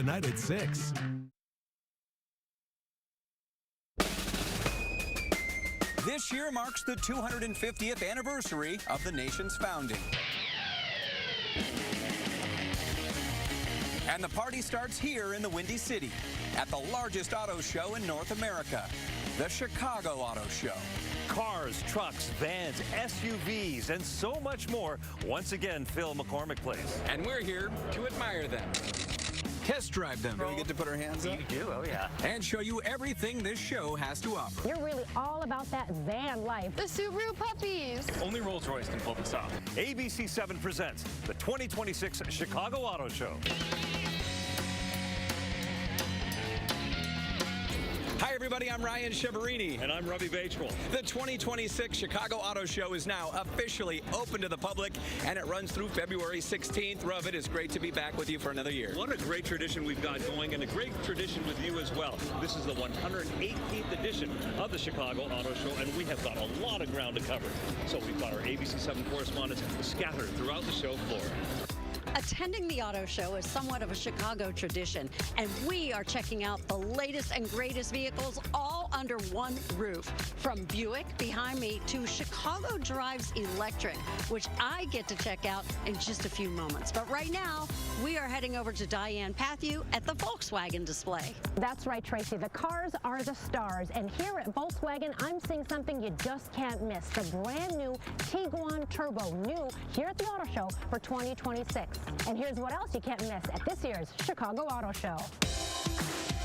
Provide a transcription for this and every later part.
tonight at 6. This year marks the 250th anniversary of the nation's founding. And the party starts here in the Windy City at the largest auto show in North America, the Chicago Auto Show. Cars, trucks, vans, SUVs, and so much more once again fill McCormick Place. And we're here to admire them, test drive them. Do we get to put our hands up? You do, oh yeah. And show you everything this show has to offer. You're really all about that van life. The Subaru puppies. Only Rolls-Royce can pull this off. ABC7 presents the 2026 Chicago Auto Show. Hi, everybody. I'm Ryan Cheverini. And I'm Robbie Batchel. The 2026 Chicago Auto Show is now officially open to the public, and it runs through February 16th. Rob, it is great to be back with you for another year. What a great tradition we've got going, and a great tradition with you as well. This is the 118th edition of the Chicago Auto Show, and we have got a lot of ground to cover. So we've got our ABC7 correspondents scattered throughout the show floor. Attending the auto show is somewhat of a Chicago tradition, and we are checking out the latest and greatest vehicles all under one roof. From Buick behind me to Chicago Drives Electric, which I get to check out in just a few moments. But right now, we are heading over to Diane Patthew at the Volkswagen display. That's right, Tracy. The cars are the stars. And here at Volkswagen, I'm seeing something you just can't miss. The brand new Tiguan Turbo, new here at the auto show for 2026. And here's what else you can't miss at this year's Chicago Auto Show.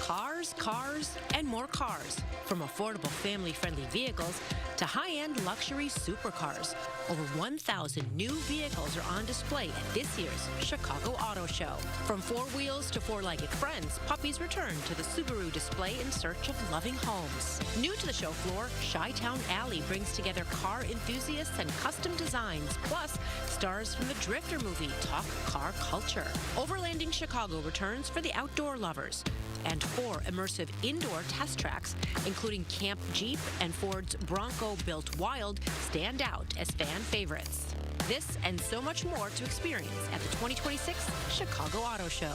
Cars, cars, and more cars. From affordable family-friendly vehicles to high-end luxury supercars. Over 1,000 new vehicles are on display at this year's Chicago Auto Show. From four wheels to four-legged friends, puppies return to the Subaru display in search of loving homes. New to the show floor, Shytown Alley brings together car enthusiasts and custom designs, plus stars from the Drifter movie talk car culture. Overlanding Chicago returns for the outdoor lovers. And four immersive indoor test tracks, including Camp Jeep and Ford's Bronco Built Wild, stand out as fan favorites. This and so much more to experience at the 2026 Chicago Auto Show.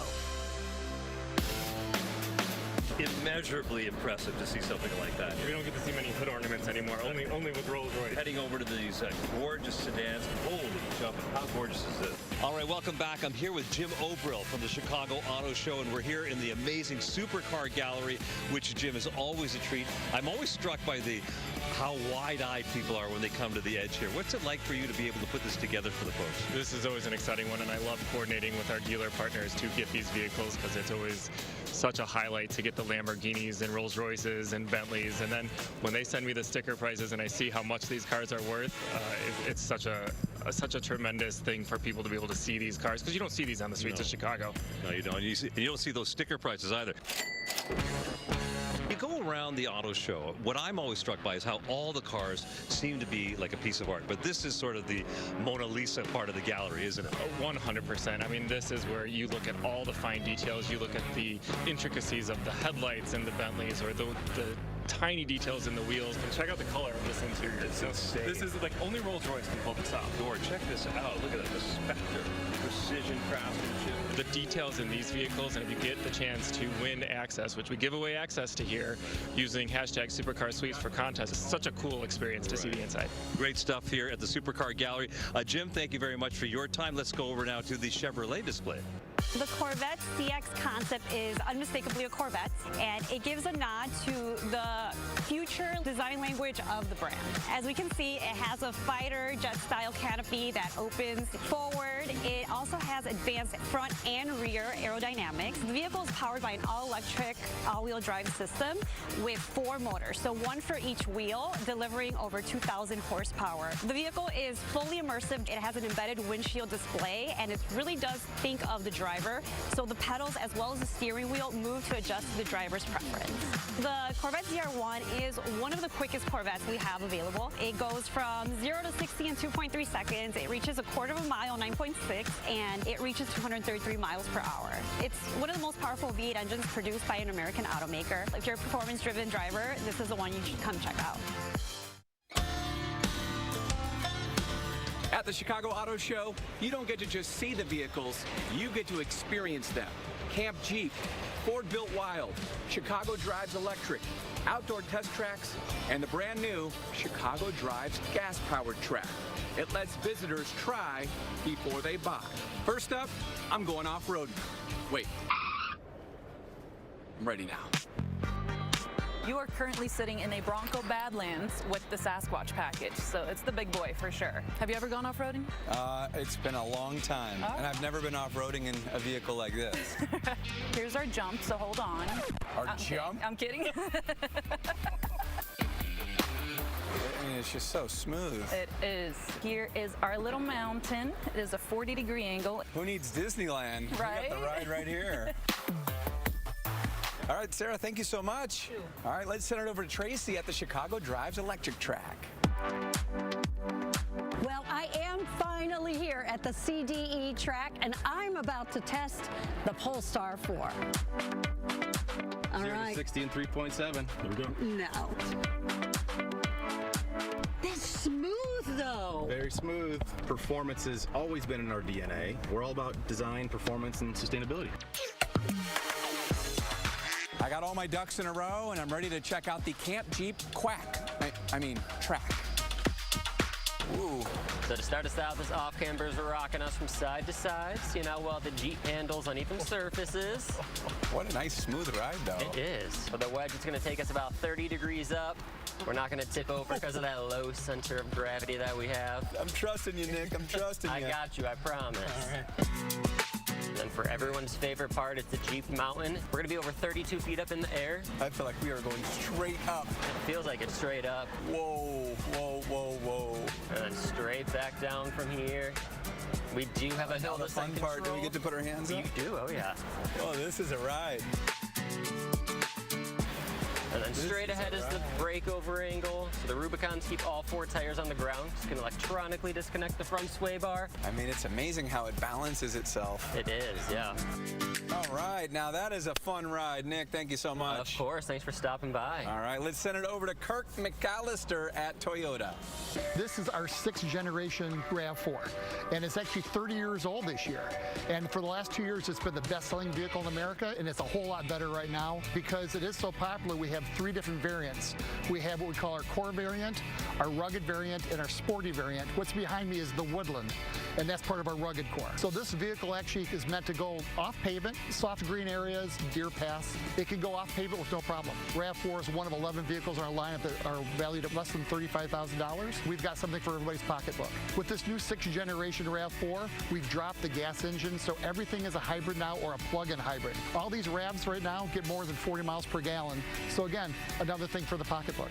Immeasurably impressive to see something like that. We don't get to see many hood ornaments anymore, only with Rolls-Royce. Heading over to these gorgeous sedans. Holy jumping, how gorgeous is this? All right, welcome back. I'm here with Jim Obrill from the Chicago Auto Show, and we're here in the amazing Supercar Gallery, which, Jim, is always a treat. I'm always struck by how wide-eyed people are when they come to the edge here. What's it like for you to be able to put this together for the folks? This is always an exciting one, and I love coordinating with our dealer partners to get these vehicles because it's always such a highlight to get the Lamborghinis and Rolls Royces and Bentleys, and then when they send me the sticker prices and I see how much these cars are worth, it's such a tremendous thing for people to be able to see these cars, because you don't see these on the streets of Chicago. No, you don't. You don't see those sticker prices either. You go around the auto show, what I'm always struck by is how all the cars seem to be like a piece of art. But this is sort of the Mona Lisa part of the gallery, isn't it? 100%. I mean, this is where you look at all the fine details. You look at the intricacies of the headlights in the Bentleys, or the tiny details in the wheels. And check out the color of this interior. It's insane. This is like only Rolls-Royce can pull this off. Door, check this out. Look at that, the Spectre, precision craftsmanship. The details in these vehicles, and if you get the chance to win access, which we give away access to here using hashtag Supercar Sweeps for contests, it's such a cool experience to see the inside. Great stuff here at the Supercar Gallery. Jim, thank you very much for your time. Let's go over now to the Chevrolet display. The Corvette CX concept is unmistakably a Corvette, and it gives a nod to the future design language of the brand. As we can see, it has a fighter jet style canopy that opens forward. It also has advanced front and rear aerodynamics. The vehicle is powered by an all-electric, all-wheel drive system with 4 motors, so one for each wheel, delivering over 2,000 horsepower. The vehicle is fully immersive. It has an embedded windshield display, and it really does think of the driver. So the pedals as well as the steering wheel move to adjust to the driver's preference. The Corvette ZR1 is one of the quickest Corvettes we have available. It goes from 0 to 60 in 2.3 seconds. It reaches a quarter of a mile, 9.6, and it reaches 233 miles per hour. It's one of the most powerful V8 engines produced by an American automaker. If you're a performance-driven driver, this is the one you should come check out. At the Chicago Auto Show, you don't get to just see the vehicles, you get to experience them. Camp Jeep, Ford Built Wild, Chicago Drives Electric, outdoor test tracks, and the brand new Chicago Drives gas-powered track. It lets visitors try before they buy. First up, I'm going off-roading. Wait. I'm ready now. You are currently sitting in a Bronco Badlands with the Sasquatch package, so it's the big boy for sure. Have you ever gone off-roading? It's been a long time, and I've never been off-roading in a vehicle like this. Here's our jump, so hold on. Our jump? I'm kidding. I mean, it's just so smooth. It is. Here is our little mountain. It is a 40-degree angle. Who needs Disneyland? Right? We got the ride right here. All right, Sarah, thank you so much. All right, let's send it over to Tracy at the Chicago Drives Electric Track. Well, I am finally here at the CDE track, and I'm about to test the Polestar 4. All 0 right. to 60 in 3.7. Here we go. No. That's smooth, though. Very smooth. Performance has always been in our DNA. We're all about design, performance, and sustainability. I got all my ducks in a row, and I'm ready to check out the Camp Jeep track. Ooh. So to start us out, this off-cambers are rocking us from side to side. You know, while the Jeep handles uneven surfaces. What a nice, smooth ride, though. It is. For the wedge, it's going to take us about 30 degrees up. We're not going to tip over because of that low center of gravity that we have. I'm trusting you, Nick. I'm trusting you. I got you, I promise. All right. And for everyone's favorite part, it's the Jeep Mountain. We're going to be over 32 feet up in the air. I feel like we are going straight up. It feels like it's straight up. Whoa, whoa, whoa, whoa. And then straight back down from here. We do have a hill the fun part, do we get to put our hands up? You do, oh yeah. Oh, this is a ride. And then straight ahead is the breakover angle. So the Rubicons keep all 4 tires on the ground. You can electronically disconnect the front sway bar. I mean, it's amazing how it balances itself. It is, yeah. All right, now that is a fun ride. Nick, thank you so much. Of course, thanks for stopping by. All right, let's send it over to Kirk McAllister at Toyota. This is our 6th generation RAV4, and it's actually 30 years old this year. And for the last 2 years, it's been the best-selling vehicle in America, and it's a whole lot better right now because it is so popular. We have 3 different variants. We have what we call our core variant, our rugged variant, and our sporty variant. What's behind me is the Woodland, and that's part of our rugged core. So this vehicle actually is meant to go off pavement, soft green areas, deer paths. It can go off pavement with no problem. RAV4 is one of 11 vehicles in our lineup that are valued at less than $35,000. We've got something for everybody's pocketbook. With this new 6th generation RAV4, we've dropped the gas engine, so everything is a hybrid now or a plug-in hybrid. All these RAVs right now get more than 40 miles per gallon. So again, another thing for the pocketbook.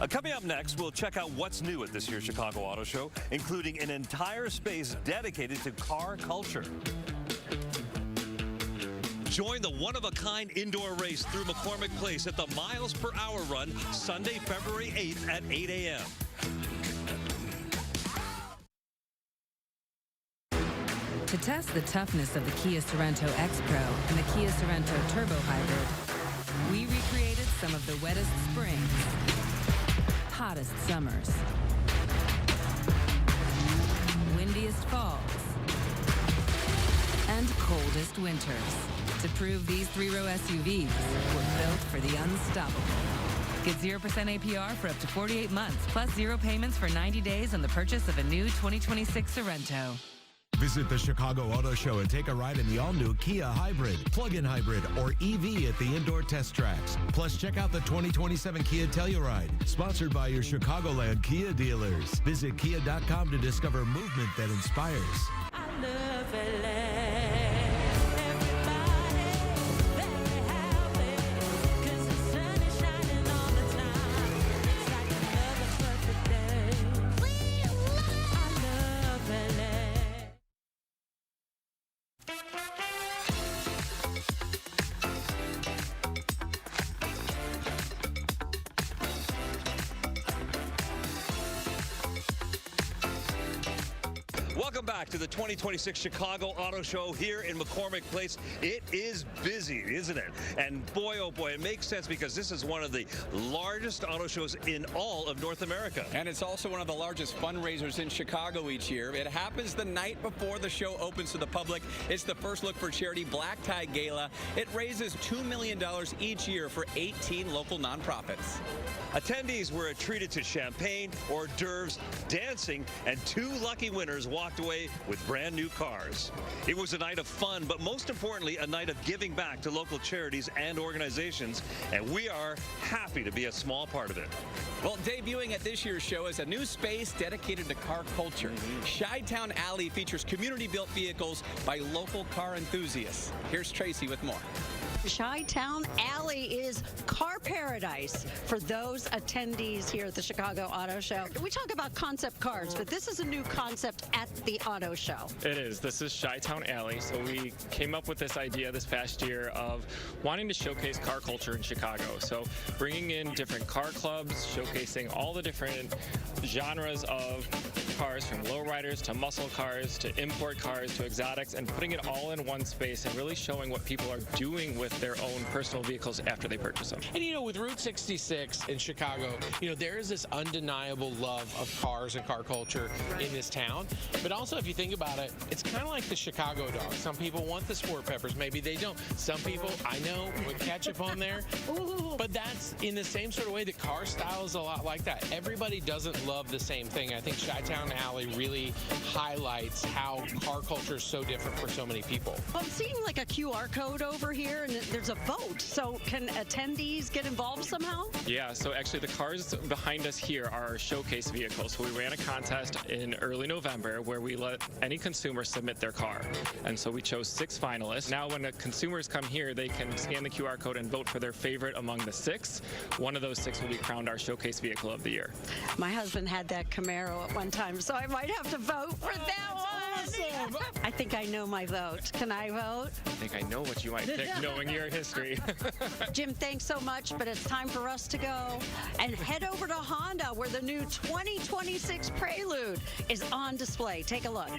Coming up next, we'll check out what's new at this year's Chicago Auto Show, including an entire space dedicated to car culture. Join the one-of-a-kind indoor race through McCormick Place at the Miles Per Hour Run, Sunday, February 8th at 8 a.m. To test the toughness of the Kia Sorento X-Pro and the Kia Sorento Turbo Hybrid, we recreated some of the wettest springs, hottest summers, windiest falls, and coldest winters to prove these 3-row SUVs were built for the unstoppable. Get 0% APR for up to 48 months, plus 0 payments for 90 days on the purchase of a new 2026 Sorento. Visit the Chicago Auto Show and take a ride in the all-new Kia Hybrid, plug-in hybrid, or EV at the indoor test tracks. Plus, check out the 2027 Kia Telluride, sponsored by your Chicagoland Kia dealers. Visit kia.com to discover movement that inspires. I love LA. Welcome back to the 2026 Chicago Auto Show here in McCormick Place. It is busy, isn't it? And boy, oh boy, it makes sense because this is one of the largest auto shows in all of North America. And it's also one of the largest fundraisers in Chicago each year. It happens the night before the show opens to the public. It's the First Look for Charity Black Tie Gala. It raises $2 million each year for 18 local nonprofits. Attendees were treated to champagne, hors d'oeuvres, dancing, and 2 lucky winners walked away with brand new cars. It was a night of fun, but most importantly, a night of giving back to local charities and organizations, and we are happy to be a small part of it. Well, debuting at this year's show is a new space dedicated to car culture. Shytown Alley features community-built vehicles by local car enthusiasts. Here's Tracy with more. Shytown Alley is car paradise for those attendees here at the Chicago Auto Show. We talk about concept cars, but this is a new concept at the auto show. It is. This is Shytown Alley. So we came up with this idea this past year of wanting to showcase car culture in Chicago. So bringing in different car clubs, showcasing all the different genres of cars, from lowriders to muscle cars to import cars to exotics, and putting it all in one space and really showing what people are doing with their own personal vehicles after they purchase them. And you know, with Route 66 in Chicago, you know, there is this undeniable love of cars and car culture in this town. But also, if you think about it, it's kind of like the Chicago dog. Some people want the sport peppers, maybe they don't. Some people, I know, with ketchup on there. But that's in the same sort of way that car style is a lot like that. Everybody doesn't love the same thing. I think Shytown Alley really highlights how car culture is so different for so many people. I'm seeing like a QR code over here, and there's a vote. So can attendees get involved somehow? Yeah, so actually the cars behind us here are our showcase vehicles. So we ran a contest in early November where we let any consumer submit their car. And so we chose 6 finalists. Now when the consumers come here, they can scan the QR code and vote for their favorite among the 6. One of those 6 will be crowned our showcase vehicle of the year. My husband had that Camaro at one time, so I might have to vote for that one. Awesome. I think I know my vote. Can I vote? I think I know what you might pick, knowing your history. Jim, thanks so much, but it's time for us to go and head over to Honda, where the new 2026 Prelude is on display. Take a look.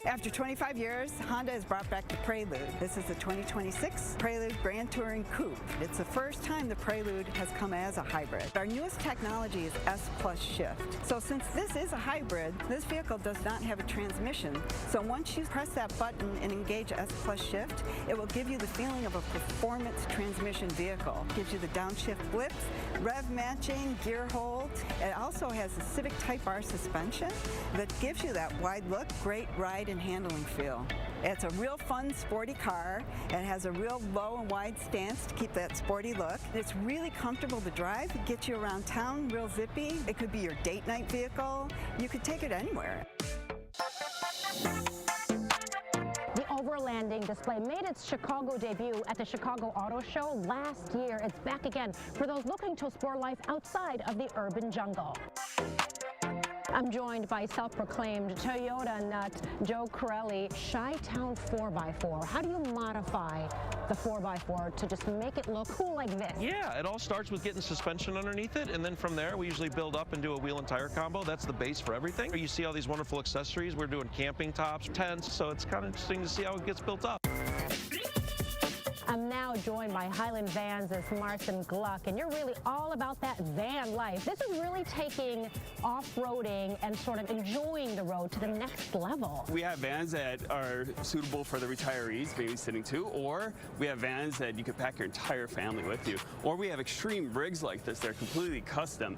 After 25 years, Honda has brought back the Prelude. This is the 2026 Prelude Grand Touring Coupe. It's the first time the Prelude has come as a hybrid. Our newest technology is S+ Shift. So since this is a hybrid, this vehicle does not have a transmission. So once you press that button and engage S+ Shift, it will give you the feeling of a performance transmission vehicle. It gives you the downshift blips, rev matching, gear hold. It also has the Civic Type R suspension that gives you that wide look, great ride and handling feel. It's a real fun, sporty car. It has a real low and wide stance to keep that sporty look. It's really comfortable to drive. It gets you around town real zippy. It could be your date night vehicle. You could take it anywhere. The Overlanding display made its Chicago debut at the Chicago Auto Show last year. It's back again for those looking to explore life outside of the urban jungle. I'm joined by self-proclaimed Toyota nut Joe Corelli. Shytown 4x4. How do you modify the 4x4 to just make it look cool like this? Yeah, it all starts with getting suspension underneath it, and then from there we usually build up and do a wheel and tire combo. That's the base for everything. You see all these wonderful accessories. We're doing camping tops, tents, so it's kind of interesting to see how it gets built up. I'm now joined by Highland Vans' Marcin Gluck, and you're really all about that van life. This is really taking off-roading and sort of enjoying the road to the next level. We have vans that are suitable for the retirees babysitting too, or we have vans that you could pack your entire family with you. Or we have extreme rigs like this. They're completely custom.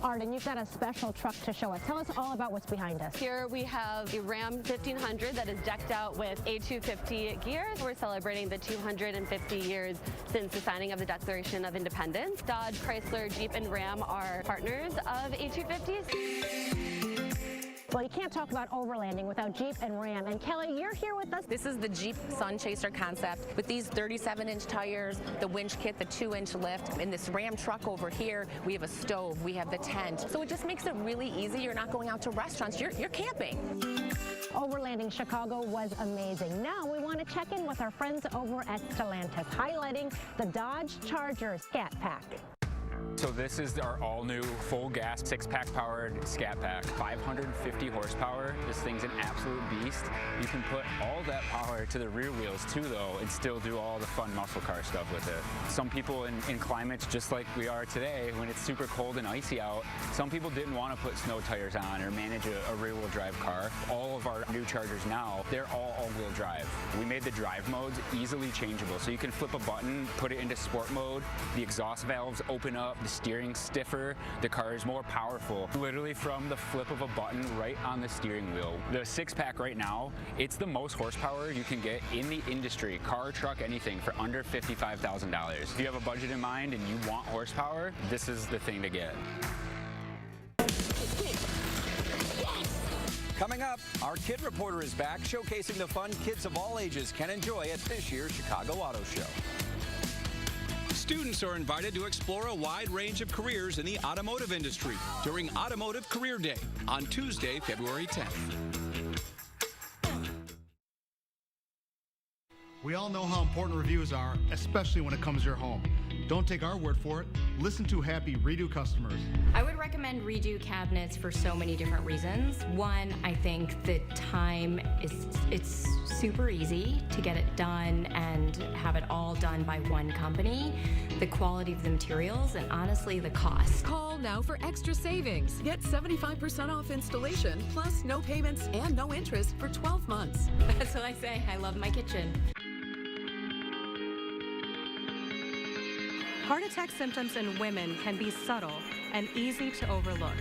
Arden, you've got a special truck to show us. Tell us all about what's behind us. Here we have a Ram 1500 that is decked out with A250 gear. We're celebrating the 250 years since the signing of the Declaration of Independence. Dodge, Chrysler, Jeep, and Ram are partners of A250s. Well, you can't talk about overlanding without Jeep and Ram. And Kelly, you're here with us. This is the Jeep Sun Chaser concept with these 37-inch tires, the winch kit, the 2-inch lift. In this Ram truck over here, we have a stove, we have the tent. So it just makes it really easy. You're not going out to restaurants, you're camping. Overlanding Chicago was amazing. Now we want to check in with our friends over at Stellantis, highlighting the Dodge Charger Scat Pack. So this is our all-new full-gas 6-pack powered Scat Pack, 550 horsepower. This thing's an absolute beast. You can put all that power to the rear wheels too, though, and still do all the fun muscle car stuff with it. Some people in climates just like we are today, when it's super cold and icy out, some people didn't want to put snow tires on or manage a rear-wheel drive car. All of our new Chargers now, they're all all-wheel drive. We made the drive modes easily changeable, so you can flip a button, put it into sport mode, the exhaust valves open up, the steering stiffer, the car is more powerful. Literally from the flip of a button right on the steering wheel. The 6-pack right now, it's the most horsepower you can get in the industry, car, truck, anything, for under $55,000. If you have a budget in mind and you want horsepower, this is the thing to get. Coming up, our Kid Reporter is back, showcasing the fun kids of all ages can enjoy at this year's Chicago Auto Show. Students are invited to explore a wide range of careers in the automotive industry during Automotive Career Day on Tuesday, February 10th. We all know how important reviews are, especially when it comes to your home. Don't take our word for it. Listen to happy Redo customers. I would recommend Redo cabinets for so many different reasons. One, I think the time it's super easy to get it done and have it all done by one company. The quality of the materials and honestly the cost. Call now for extra savings. Get 75% off installation, plus no payments and no interest for 12 months. That's what I say. I love my kitchen. Heart attack symptoms in women can be subtle and easy to overlook.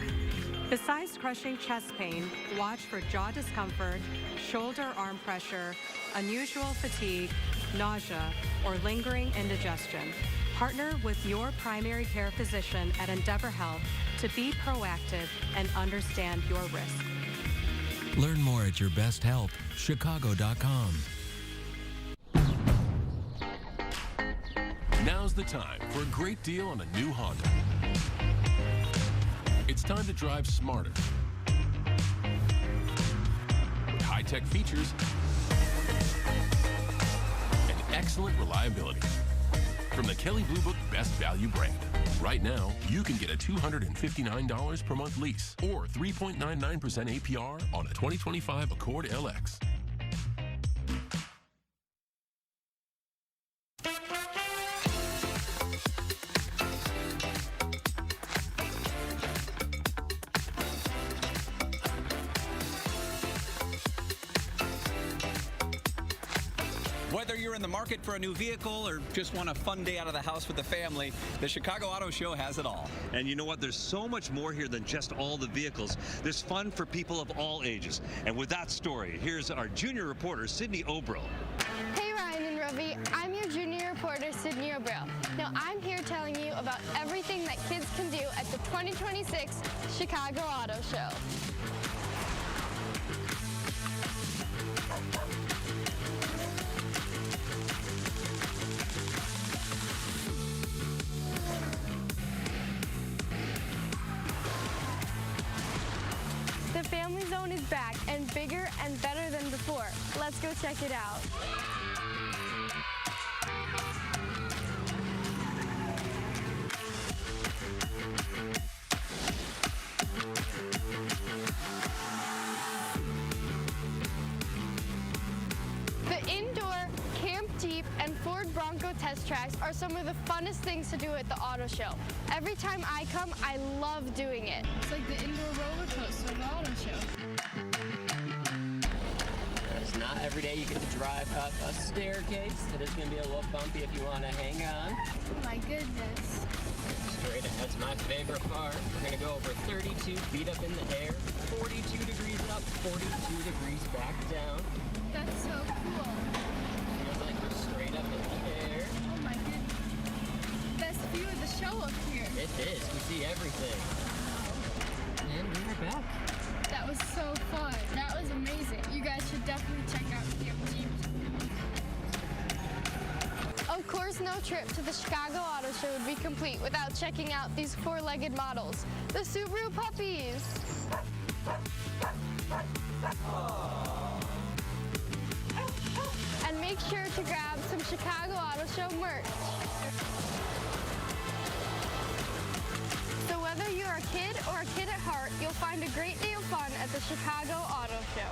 Besides crushing chest pain, watch for jaw discomfort, shoulder-arm pressure, unusual fatigue, nausea, or lingering indigestion. Partner with your primary care physician at Endeavor Health to be proactive and understand your risk. Learn more at yourbesthealth.chicago.com. Now's the time for a great deal on a new Honda. It's time to drive smarter with high-tech features and excellent reliability. From the Kelley Blue Book Best Value brand. Right now, you can get a $259 per month lease or 3.99% APR on a 2025 Accord LX. Whether you're in the market for a new vehicle or just want a fun day out of the house with the family, the Chicago Auto Show has it all. And you know what? There's so much more here than just all the vehicles. There's fun for people of all ages. And with that story, here's our junior reporter, Sydney Obril. Hey Ryan and Robbie, I'm your junior reporter, Sydney Obril. Now I'm here telling you about everything that kids can do at the 2026 Chicago Auto Show. The Family Zone is back and bigger and better than before. Let's go check it out. The indoor, Camp Jeep, and Ford Bronco test tracks are some of the funnest things to do at the auto show. Every time I come, I love doing it. It's like the indoor roller coaster of the auto show. It's not every day you get to drive up a staircase. It is going to be a little bumpy if you want to hang on. Oh my goodness. Straight ahead's my favorite part. We're going to go over 32 feet up in the air, 42 degrees up, 42 degrees back down. That's so cool. Feels like we're straight up in the air. Oh my goodness. Best view of the show up here. It is. We see everything. And we're back. That was so fun. That was amazing. You guys should definitely check out Camp Jeep. Of course, no trip to the Chicago Auto Show would be complete without checking out these four-legged models, the Subaru puppies. And make sure to grab some Chicago Auto Show merch. kid or a kid at heart, you'll find a great day of fun at the Chicago Auto Show.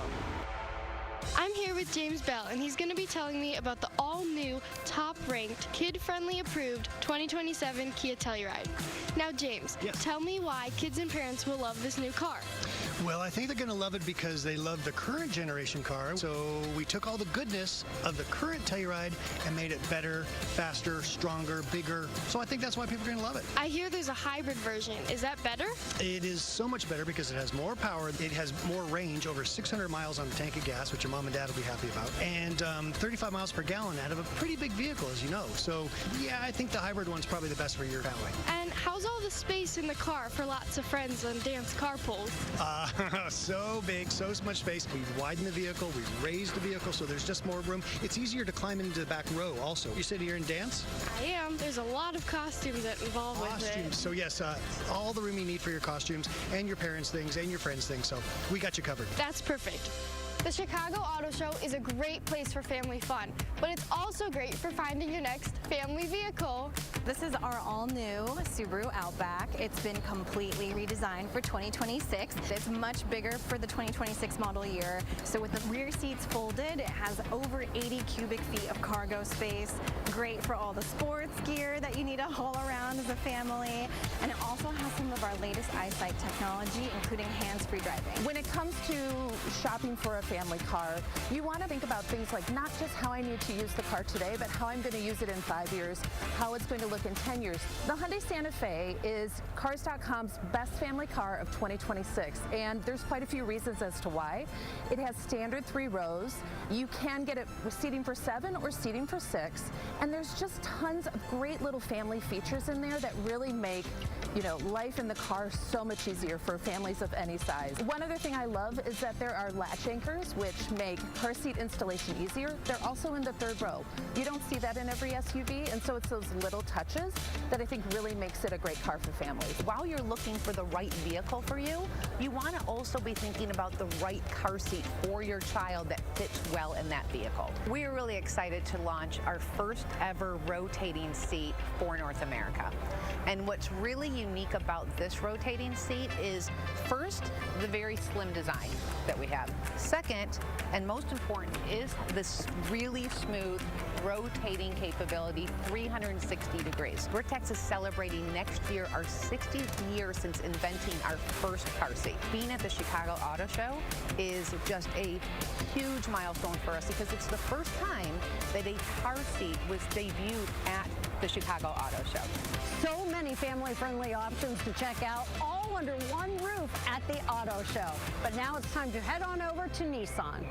I'm here with James Bell, and he's going to be telling me about the all-new, top-ranked, kid-friendly approved 2027 Kia Telluride. Now, James, tell me why kids and parents will love this new car. Well, I think they're going to love it because they love the current generation car. So we took all the goodness of the current Telluride and made it better, faster, stronger, bigger. So I think that's why people are going to love it. I hear there's a hybrid version. Is that better? It is so much better because it has more power. It has more range, over 600 miles on a tank of gas, which your mom and dad will be happy about, and 35 miles per gallon out of a pretty big vehicle, as you know. So yeah, I think the hybrid one's probably the best for your family. And how's all the space in the car for lots of friends and dance carpools? So big, so much space. We've widened the vehicle, we've raised the vehicle, so there's just more room. It's easier to climb into the back row also. You said you're in dance? I am. There's a lot of costumes that involve with it. So yes, all the room you need for your costumes and your parents' things and your friends' things, so we got you covered. That's perfect. The Chicago Auto Show is a great place for family fun, but it's also great for finding your next family vehicle. This is our all-new Subaru Outback. It's been completely redesigned for 2026. It's much bigger for the 2026 model year. So with the rear seats folded, it has over 80 cubic feet of cargo space. Great for all the sports gear that you need to haul around as a family. And it also has some of our latest eyesight technology, including hands-free driving. When it comes to shopping for a family car, you want to think about things like not just how I need to use the car today, but how I'm going to use it in 5 years, how it's going to look in 10 years. The Hyundai Santa Fe is Cars.com's best family car of 2026, and there's quite a few reasons as to why. It has standard 3 rows. You can get it with seating for 7 or seating for 6, and there's just tons of great little family features in there that really make, life in the car so much easier for families of any size. One other thing I love is that there are latch anchors, which make car seat installation easier. They're also in the 3rd row. You don't see that in every SUV, and so it's those little touches that I think really makes it a great car for families. While you're looking for the right vehicle for you, you want to also be thinking about the right car seat for your child that fits well in that vehicle. We are really excited to launch our first ever rotating seat for North America. And what's really unique about this rotating seat is, first, the very slim design that we have. Second, and most important, is this really smooth rotating capability, 360 degrees. Vertex is celebrating next year our 60th year since inventing our first car seat. Being at the Chicago Auto Show is just a huge milestone for us because it's the first time that a car seat was debuted at the Chicago Auto Show. So many family-friendly options to check out, all under one roof at the Auto Show. But now it's time to head on over to Nissan.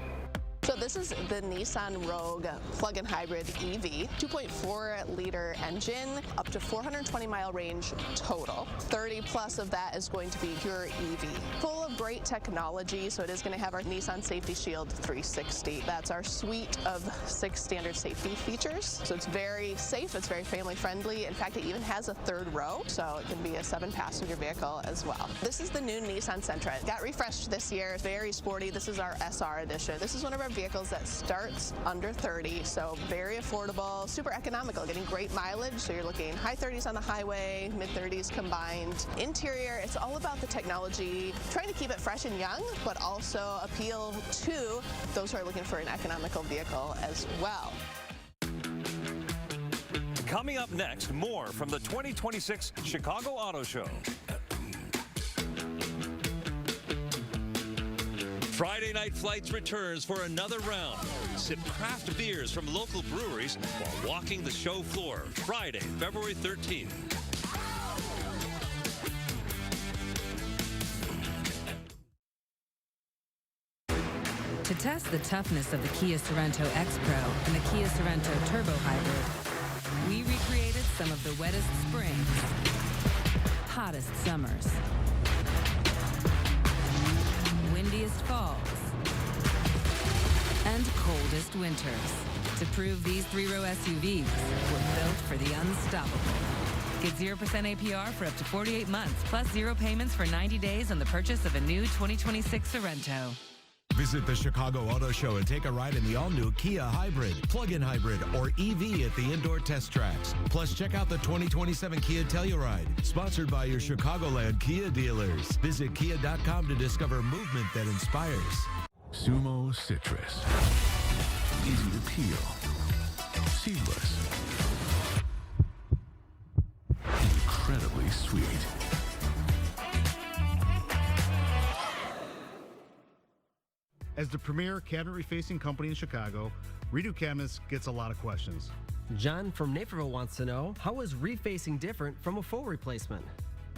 So this is the Nissan Rogue plug-in hybrid EV, 2.4-liter engine, up to 420-mile range total. 30 plus of that is going to be pure EV. Full of great technology, so it is going to have our Nissan Safety Shield 360. That's our suite of 6 standard safety features. So it's very safe, it's very family-friendly. In fact, it even has a 3rd row, so it can be a 7-passenger vehicle as well. This is the new Nissan Sentra. It got refreshed this year. It's very sporty. This is our SR edition. This is one of our vehicles that starts under 30, so very affordable, super economical, getting great mileage. So you're looking high 30s on the highway, mid 30s combined. Interior, it's all about the technology, trying to keep it fresh and young, but also appeal to those who are looking for an economical vehicle as well. Coming up next, more from the 2026 Chicago Auto Show. Friday Night Flights returns for another round. Sip craft beers from local breweries while walking the show floor. Friday, February 13th. To test the toughness of the Kia Sorento X-Pro and the Kia Sorento Turbo Hybrid, we recreated some of the wettest springs, hottest summers, windiest falls, and coldest winters to prove these 3-row SUVs were built for the unstoppable. Get 0% APR for up to 48 months, plus 0 payments for 90 days on the purchase of a new 2026 Sorento. Visit the Chicago Auto Show and take a ride in the all-new Kia Hybrid, plug-in hybrid, or EV at the indoor test tracks. Plus, check out the 2027 Kia Telluride, sponsored by your Chicagoland Kia dealers. Visit kia.com to discover movement that inspires. Sumo Citrus. Easy to peel. Seedless. Incredibly sweet. As the premier cabinet refacing company in Chicago, Redo Cabinets gets a lot of questions. John from Naperville wants to know, how is refacing different from a full replacement?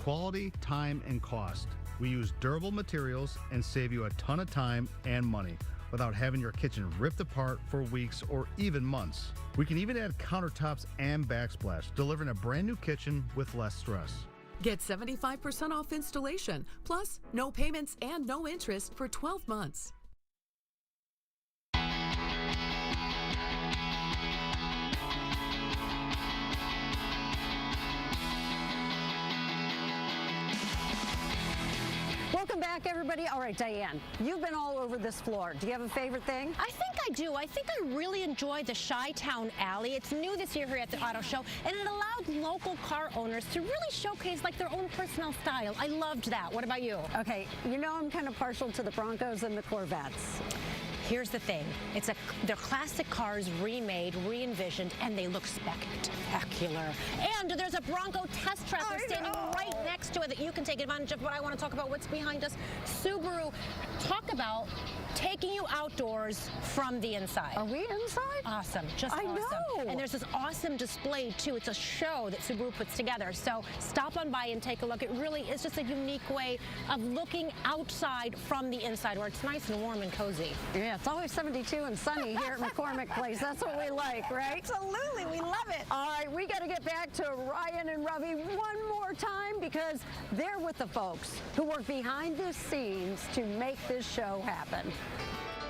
Quality, time, and cost. We use durable materials and save you a ton of time and money without having your kitchen ripped apart for weeks or even months. We can even add countertops and backsplash, delivering a brand new kitchen with less stress. Get 75% off installation, plus no payments and no interest for 12 months. Welcome back, everybody. All right, Diane, you've been all over this floor. Do you have a favorite thing? I think I do. I think I really enjoyed the Shytown Alley. It's new this year here at the auto show, and it allowed local car owners to really showcase like their own personal style. I loved that. What about you? Okay, you know I'm kind of partial to the Broncos and the Corvettes. Here's the thing. They're classic cars remade, re-envisioned, and they look spectacular. And there's a Bronco test track standing right next to it that you can take advantage of. But I want to talk about what's behind us. Subaru, talk about taking you outdoors from the inside. Are we inside? Awesome. Just awesome. know. And there's this awesome display, too. It's a show that Subaru puts together. So stop on by and take a look. It really is just a unique way of looking outside from the inside, where it's nice and warm and cozy. Yeah, it's always 72 and sunny here at McCormick Place. That's what we like, right? Absolutely. We love it. All right, we got to get back to Ryan and Ravi one more time because they're with the folks who work behind the scenes to make this show happen.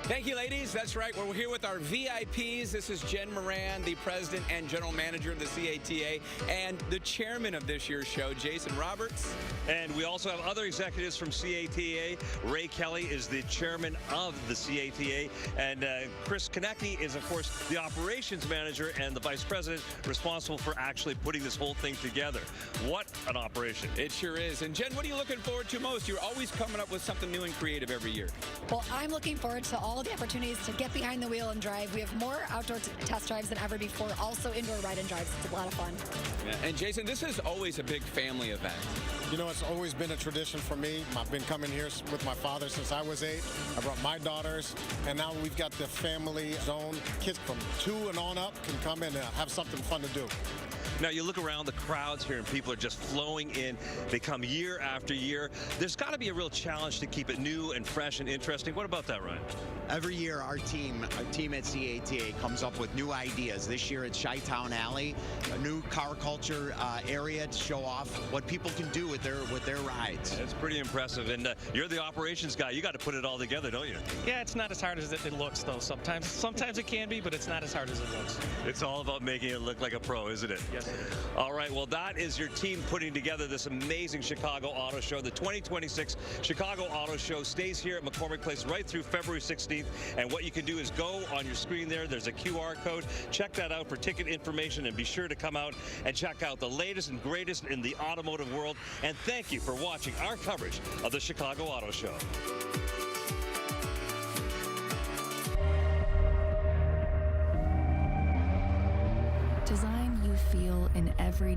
Thank you, ladies. That's right. We're here with our VIPs. This is Jen Moran, the president and general manager of the CATA, and the chairman of this year's show, Jason Roberts. And we also have other executives from CATA. Ray Kelly is the chairman of the CATA, and Chris Konecki is, of course, the operations manager and the vice president responsible for actually putting this whole thing together. What an operation. It sure is. And Jen, what are you looking forward to most? You're always coming up with something new and creative every year. Well, I'm looking forward to all the opportunities to get behind the wheel and drive. We have more outdoor test drives than ever before, also indoor ride and drives. It's a lot of fun. Yeah. And Jason, this is always a big family event. You know, it's always been a tradition for me. I've been coming here with my father since I was 8. I brought my daughters, and now we've got the family zone. Kids from 2 and on up can come in and have something fun to do. Now, you look around the crowds here and people are just flowing in. They come year after year. There's got to be a real challenge to keep it new and fresh and interesting. What about that, Ryan? Every year, our team at CATA comes up with new ideas. This year, it's Shytown Alley, a new car culture area to show off what people can do with their rides. It's pretty impressive. And you're the operations guy. You got to put it all together, don't you? Yeah, it's not as hard as it looks, though. Sometimes it can be, but it's not as hard as it looks. It's all about making it look like a pro, isn't it? Yes, it is. All right, well, that is your team putting together this amazing Chicago Auto Show. The 2026 Chicago Auto Show stays here at McCormick Place right through February 16th. And what you can do is go on your screen there. There's a QR code. Check that out for ticket information, and be sure to come out and check out the latest and greatest in the automotive world. And thank you for watching our coverage of the Chicago Auto Show. Design you feel in every